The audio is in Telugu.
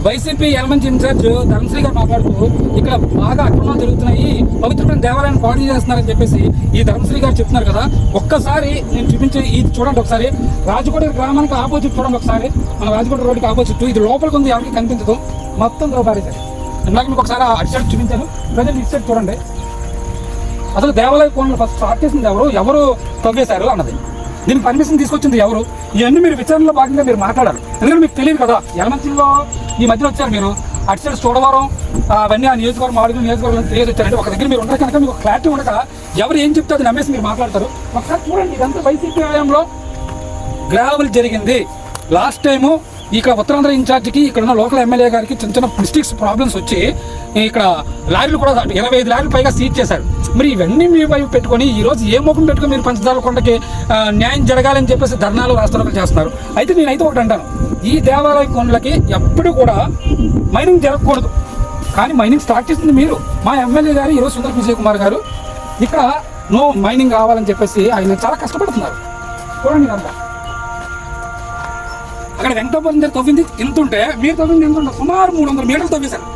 వైసీపీ ఎలమంచి ఇన్ఛార్జ్ ధర్మశ్రీ గారు మాట్లాడుతూ ఇక్కడ బాగా అక్రమాలు జరుగుతున్నాయి, పవిత్రమైన దేవాలయాన్ని పాడు చేస్తున్నారని చెప్పేసి ఈ ధర్మశ్రీ గారు చెప్తున్నారు కదా. ఒక్కసారి నేను చూపించే ఇది చూడండి, ఒకసారి రాజకోట గ్రామానికి ఆపోజిట్ చూడండి, ఒకసారి మన రాజకోట రోడ్డుకి ఆపోజిట్. ఇది లోపలికి ఉంది, ఎవరికి కనిపించదు, మొత్తం ద్రౌపారేశారు. ఇందాక మీకు ఒకసారి అటు సైడ్ చూపించాను, ప్రజెంట్ ఇటు సైడ్ చూడండి. అసలు దేవాలయ కోణంలో ఫస్ట్ స్టార్ట్ చేసింది ఎవరు తవ్వేశారు అన్నది, దీనికి పర్మిషన్ తీసుకొచ్చింది ఎవరు, ఇవన్నీ మీరు విచారణలో భాగంగా మీరు మాట్లాడాలి. ఎందుకంటే మీకు తెలియదు కదా, ఎలమంచిలో ఈ మధ్యలో వచ్చారు మీరు, అటు సైడ్ చూడవరం అవన్నీ ఆ నియోజకవర్గం మాడుగుల నియోజకవర్గం తెలియదు వచ్చారంటే ఒక దగ్గర మీరు ఉండక కనుక మీకు క్లారిటీ ఉండక ఎవరు ఏం చెప్తే అది నమ్మేసి మీరు మాట్లాడతారు. ఒకసారి చూడండి, ఇదంతా వైసీపీ హయాంలో గ్రావెల్ జరిగింది. లాస్ట్ టైము ఇక్కడ ఉత్తరాంధ్ర ఇన్ఛార్జికి ఇక్కడ ఉన్న లోకల్ ఎమ్మెల్యే గారికి చిన్న చిన్న మిస్టేక్స్ ప్రాబ్లమ్స్ వచ్చి ఇక్కడ లారీలు కూడా 25 లారీలు పైగా సీజ్ చేశారు. మరి ఇవన్నీ మీ వైపు పెట్టుకొని ఈరోజు ఏ ముఖం పెట్టుకుని మీరు పంచదార కొండకి న్యాయం జరగాలని చెప్పేసి ధర్నాలు రాష్ట్రాలు చేస్తున్నారు. అయితే నేనైతే ఒకటి అంటాను, ఈ దేవాలయ కొండలకి ఎప్పుడు కూడా మైనింగ్ జరగకూడదు, కానీ మైనింగ్ స్టార్ట్ చేసింది మీరు. మా ఎమ్మెల్యే గారు ఈరోజు సుందర్ విజయ్ కుమార్ గారు ఇక్కడ నో మైనింగ్ కావాలని చెప్పేసి ఆయన చాలా కష్టపడుతున్నారు. చూడండి అంతా అక్కడ వెంకటాపురం దగ్గర తవ్వింది ఎంత ఉంటే మీరు తవ్వింది ఎంత ఉంటే సుమారు 300 మీటర్లు తవ్వేశారు.